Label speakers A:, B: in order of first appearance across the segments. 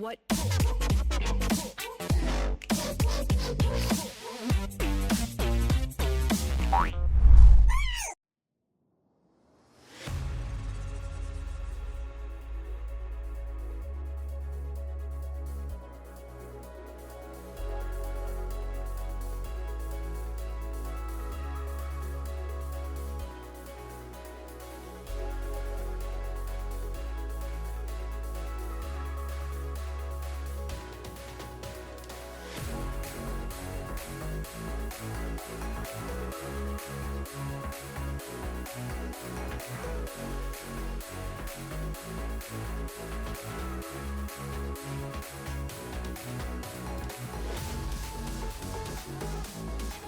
A: What?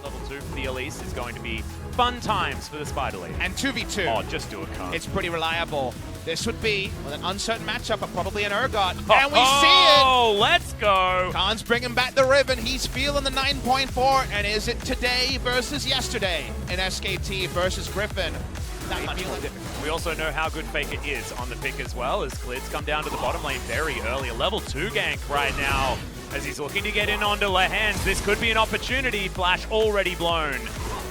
B: Level 2 for the Elise is going to be fun times for the Spider Lady.
C: And 2v2.
B: Oh, just do it, Khan.
C: It's pretty reliable. This would be, with an uncertain matchup, but probably an Urgot. And we see it!
B: Oh, let's go!
C: Khan's bringing back the ribbon. He's feeling the 9.4. And is it today versus yesterday in SKT versus Griffin? That much more difficult.
B: We also know how good Faker is on the pick as well, as Klid's come down to the bottom lane very early. A level 2 gank right now as he's looking to get in onto LeHens. This could be an opportunity. Flash already blown.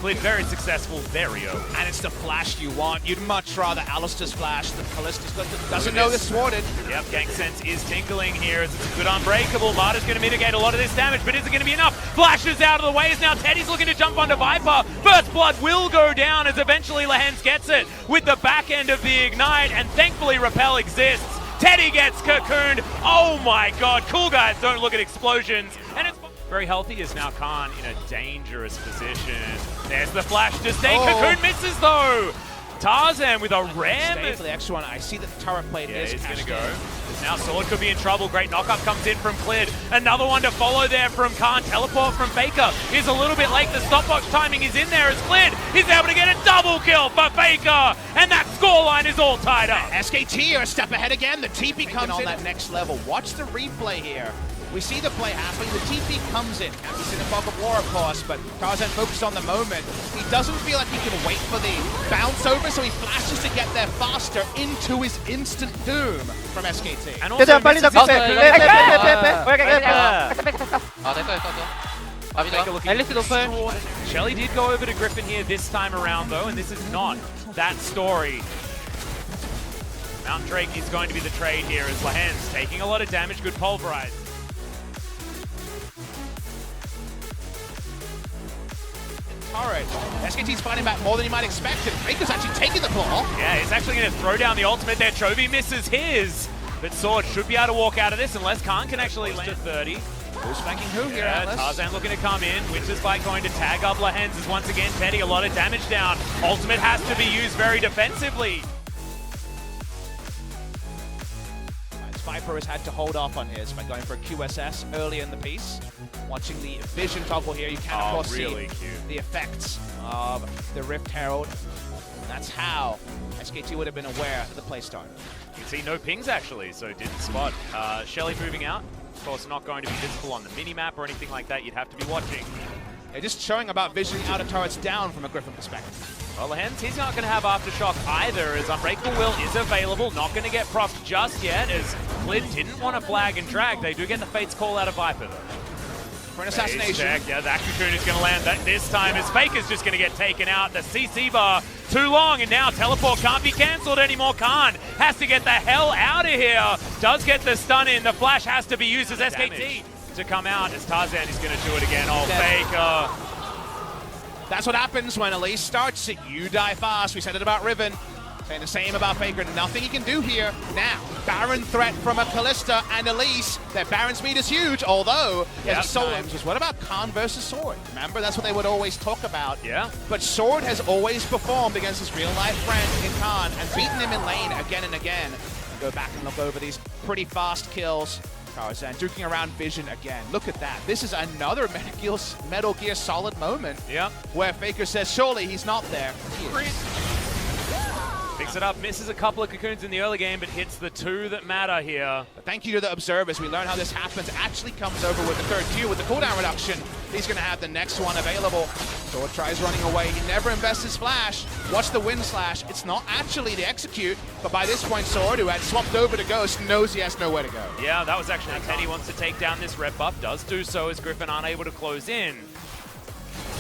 B: Klid very successful, very early.
C: And it's the flash you want. You'd much rather Alistair's flash than Callista's. Doesn't know this thwarted.
B: Yep, gank sense is tinkling here as it's a good unbreakable. Marta's going to mitigate a lot of this damage, but is it going to be enough? Flashes out of the way as now Teddy's looking to jump onto Viper. First blood will go down as eventually LeHens gets it with the back end of the Ignite, and thankfully Repel exists. Teddy gets cocooned. Oh my god, cool guys don't look at explosions. And it's very healthy as now Khan in a dangerous position. There's the flash to stay. Cocoon misses though. Tarzan with a ram.
C: Stay for the extra one. I see that the turret plate is
B: going to go. Now Sword could be in trouble. Great knockup comes in from Klid. Another one to follow there from Khan. Teleport from Faker is a little bit late. The stopwatch timing is in there as Klid is able to get a double kill for Faker. And that scoreline is all tied up.
C: SKT are a step ahead again. The TP comes on that next level. Watch the replay here. We see the play happening, the TP comes in. Can't be seen in fog of war, of course, but Tarzan focused on the moment. He doesn't feel like he can wait for the bounce over, so he flashes to get there faster into his instant doom from SKT.
B: And also Shelly did go over to Griffin here this time around, though, and this is not that story. Mountain Drake is going to be the trade here as LeHens taking a lot of damage, good pulverize.
C: Alright, SKT's fighting back more than you might expect, and Faker's actually taking the ball.
B: Yeah, he's actually going to throw down the ultimate there. Chovy misses his, but Sword should be able to walk out of this unless Khan can actually land to 30.
C: Who's spanking who here, Atlas?
B: Tarzan looking to come in. Winter's Fight going to tag up LeHens as once again Teddy a lot of damage down. Ultimate has to be used very defensively.
C: Viper has had to hold off on his by going for a QSS early in the piece. Watching the vision toggle here, you can of course see the effects of the Rift Herald. And that's how SKT would have been aware of the play start.
B: You can see no pings actually, so didn't spot. Shelly moving out. Of course, not going to be visible on the mini-map or anything like that. You'd have to be watching.
C: They're just showing about visioning outer turrets down from a Griffin perspective.
B: Well, LeHens, he's not going to have Aftershock either, as Unbreakable Will is available. Not going to get procced just yet, as Klid didn't want to flag and drag. They do get the Fate's call out of Viper, though.
C: For an assassination.
B: Yeah, that Cocoon is going to land that this time, as Faker's just going to get taken out. The CC bar too long, and now Teleport can't be cancelled anymore. Khan has to get the hell out of here. Does get the stun in. The flash has to be used as SKT to come out, as Tarzan is going to do it again. Oh, Faker.
C: That's what happens when Elise starts it. You die fast. We said it about Riven. Saying the same about Faker. Nothing he can do here. Now, Baron threat from a Callista and Elise. Their Baron speed is huge, although there's a solo. What about Khan versus Sword? Remember, that's what they would always talk about.
B: Yeah.
C: But Sword has always performed against his real-life friend in Khan and beaten him in lane again and again. Go back and look over these pretty fast kills. Tarzan duking around Vision again. Look at that. This is another Metal Gear Solid moment.
B: Yeah.
C: Where Faker says, surely he's not there.
B: Picks it up, misses a couple of cocoons in the early game, but hits the two that matter here.
C: But thank you to the observers. We learn how this happens. Actually comes over with the third Q with the cooldown reduction. He's going to have the next one available. Sword tries running away. He never invests his flash. Watch the wind slash. It's not actually to execute, but by this point, Sword, who had swapped over to Ghost, knows he has nowhere to go.
B: Yeah, that was actually Teddy wants to take down this red buff. Does do so as Griffin unable to close in.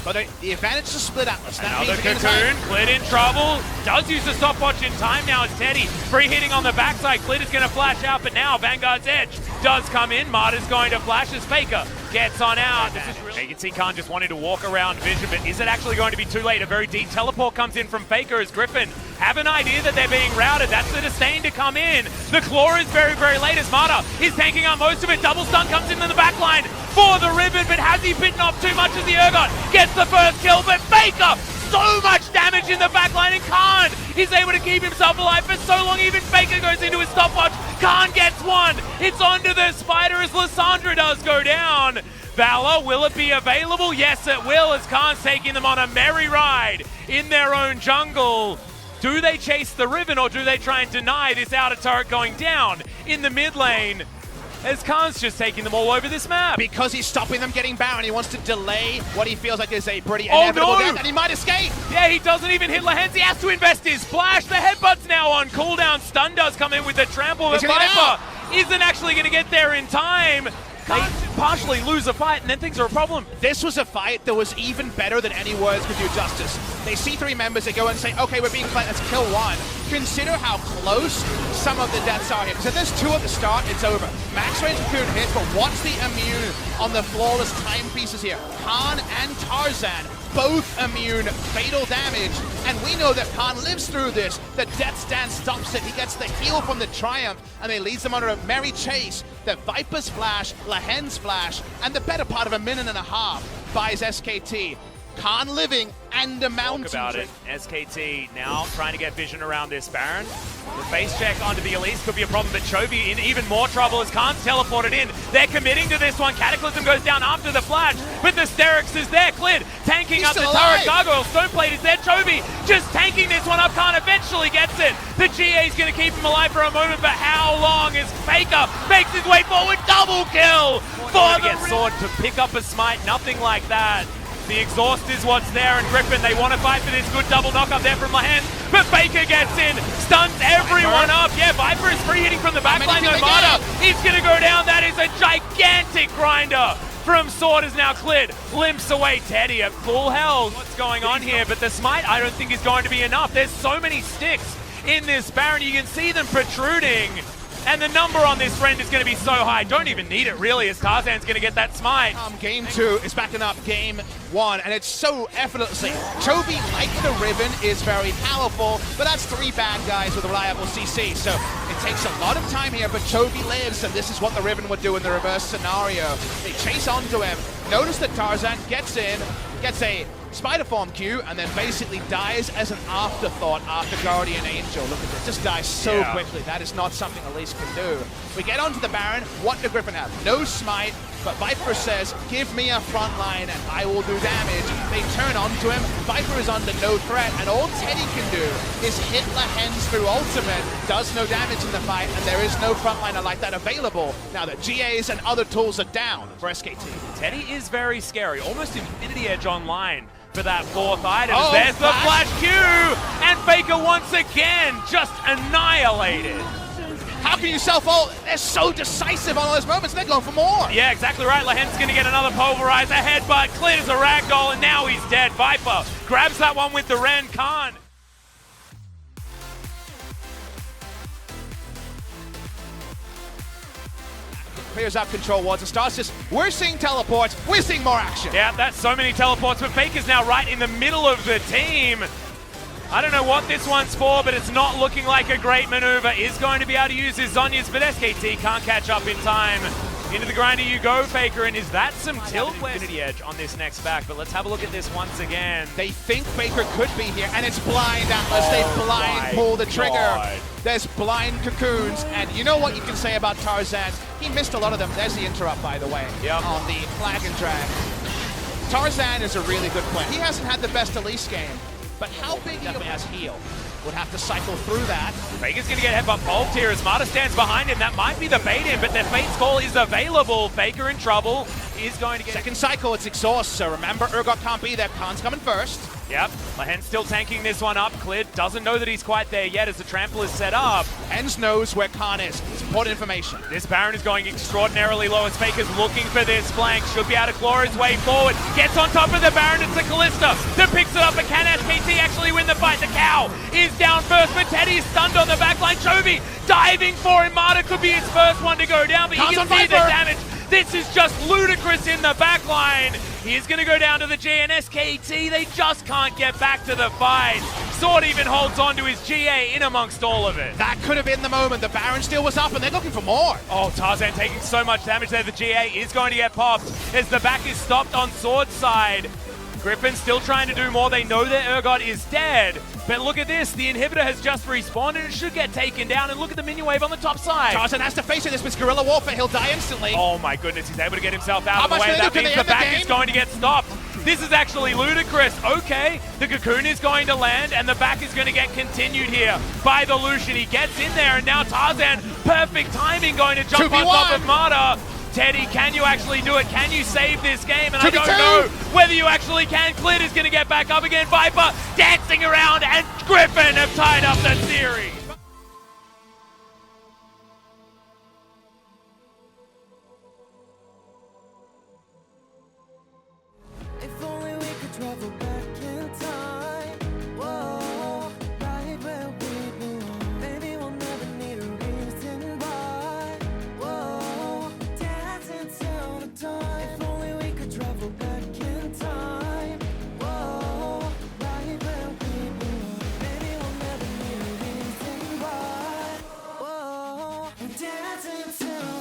C: But the advantage to split Atlas.
B: Another cocoon. Clit in trouble. Does use the stopwatch in time now as Teddy free hitting on the backside. Clit is going to flash out, but now Vanguard's edge does come in. Marta's going to flash as Faker gets on out. You can see Khan just wanting to walk around Vision, but is it actually going to be too late? A very deep teleport comes in from Faker as Griffin have an idea that they're being routed. That's the disdain to come in. The claw is very, very late as Marta is tanking out most of it. Double stun comes in the back line for the Ribbon, but has he bitten off too much as the Urgot gets the first kill? But Faker, so much damage in the back line, and Khan is able to keep himself alive for so long. Even Faker goes into his stopwatch. Khan gets one. It's onto the Spider as Lissandra does go down. Valor, will it be available? Yes, it will, as Khan's taking them on a merry ride in their own jungle. Do they chase the Ribbon, or do they try and deny this outer turret going down in the mid lane? As Khan's just taking them all over this map.
C: Because he's stopping them getting Baron, he wants to delay what he feels like is a pretty inevitable death, and he might escape.
B: Yeah, he doesn't even hit Lehens. He has to invest his flash. The headbutt's now on cooldown. Stun does come in with the trample, but Viper isn't actually going to get there in time. They partially lose a fight, and then things are a problem.
C: This was a fight that was even better than any words could do justice. They see three members, they go and say, okay, we're being played, let's kill one. Consider how close some of the deaths are here. Because if there's two at the start, it's over. Max range cocoon hits, but watch the immune on the flawless timepieces here. Khan and Tarzan, both immune, fatal damage. And we know that Khan lives through this. The Death Stand stops it. He gets the heal from the Triumph, and they leads them on a merry chase. The Viper's flash, Lehen's flash, and the better part of a minute and a half buys SKT. Khan living and a mountain.
B: Talk about it. SKT now trying to get vision around this Baron. The face check onto the Elise could be a problem, but Chovy in even more trouble as Khan's teleported in. They're committing to this one. Cataclysm goes down after the flash, but the Sterix is there. Clid tanking up the turret. Gargoyle, Stoneplate is there. Chovy just tanking this one up. Khan eventually gets it. The GA is going to keep him alive for a moment, but how long as Faker makes his way forward? Double kill for the Sword to pick up a smite. Nothing like that. The exhaust is what's there, and Griffin, they want to fight for this good double knock up there from Lehens, but Faker gets in, stuns everyone up. Yeah, Viper is free hitting from the backline, though Marta is going to go down. That is a gigantic grinder from Sword as now Clid limps away. Teddy at full health. What's going on here? But the smite, I don't think is going to be enough. There's so many sticks in this Baron. You can see them protruding. And the number on this friend is going to be so high. Don't even need it, really, as Tarzan's going to get that smite.
C: Game 2 is backing up Game 1, and it's so effortlessly. Chovy, like the Ribbon, is very powerful, but that's three bad guys with a reliable CC, so it takes a lot of time here, but Chovy lives, and this is what the Ribbon would do in the reverse scenario. They chase onto him. Notice that Tarzan gets in, gets a Spider Form Q, and then basically dies as an afterthought after Guardian Angel. Look at this, just dies so quickly. That is not something Elise can do. We get onto the Baron. What do Griffin have? No smite, but Viper says, give me a front line and I will do damage. They turn onto him. Viper is under no threat, and all Teddy can do is hit Lehens through ultimate. Does no damage in the fight, and there is no frontliner like that available. Now the GAs and other tools are down for SKT.
B: Teddy is very scary, almost Infinity Edge online for that fourth item. There's the flash Q, and Faker once again just annihilated.
C: How can you self-ult? They're so decisive on all those moments, they're going for more.
B: Yeah, exactly right. Lehens going to get another pulverizer headbutt, clears a ragdoll, and now he's dead. Viper grabs that one with the Ren. Khan.
C: Clears out control wards and starts just, we're seeing teleports, we're seeing more action.
B: Yeah, that's so many teleports, but Faker's now right in the middle of the team. I don't know what this one's for, but it's not looking like a great maneuver. Is going to be able to use his Zhonya's, but SKT can't catch up in time. Into the grinder you go, Faker, and is that some tilt Infinity Edge on this next back? But let's have a look at this once again.
C: They think Faker could be here, and it's blind Atlas. They blind pull the trigger. God. There's blind cocoons, and you know what you can say about Tarzan? He missed a lot of them. There's the interrupt, by the way, on the flag and drag. Tarzan is a really good player. He hasn't had the best Elise game, but how big he has heal? Would have to cycle through that.
B: Faker's going to get headbutt pulped here as Marta stands behind him. That might be the bait in, but the Fate's Call is available. Faker in trouble. is going to get...
C: Second cycle, it's exhaust, so remember, Urgot can't be there. Khan's coming first.
B: Yep, Lehen's still tanking this one up. Clid doesn't know that he's quite there yet as the trample is set up.
C: Hens knows where Khan is. It's important information.
B: This Baron is going extraordinarily low as Faker's looking for this flank. Should be able to claw his way forward. Gets on top of the Baron. It's the Kalista that picks it up. But can SKT actually win the fight? The cow is down first, but Teddy is stunned on the backline. Chovy diving for him. Marta could be his first one to go down, but
C: Khan's
B: you can see the damage. This is just ludicrous in the backline. He's going to go down to the G, and SKT, they just can't get back to the fight. Sword even holds on to his GA in amongst all of it.
C: That could have been the moment. The Baron steal was up, and they're looking for more.
B: Oh, Tarzan taking so much damage there. The GA is going to get popped as the back is stopped on Sword's side. Griffin still trying to do more. They know that Urgot is dead. But look at this. The inhibitor has just respawned and it should get taken down. And look at the minion wave on the top side.
C: Tarzan has to face it. This was guerrilla warfare. He'll die instantly.
B: Oh my goodness. He's able to get himself out
C: How
B: of the
C: much
B: way.
C: do they
B: That
C: do? Can
B: means
C: they
B: the
C: end the
B: back
C: game?
B: is going to get stopped. This is actually ludicrous. Okay, the Cocoon is going to land and the back is going to get continued here by the Lucian. He gets in there and now Tarzan, perfect timing, going to jump on top of Marta. Teddy, can you actually do it? Can you save this game? And I don't know whether you actually can. Clid is going to get back up again. Viper dancing around and Griffin have tied up the series.
A: If only we could travel back in time. Whoa, right where we belong. Maybe we'll never need a reason why. Whoa, dancing till the dawn. If only we could travel back in time. Whoa, right where we belong. Maybe we'll never need a reason why. Whoa, dancing till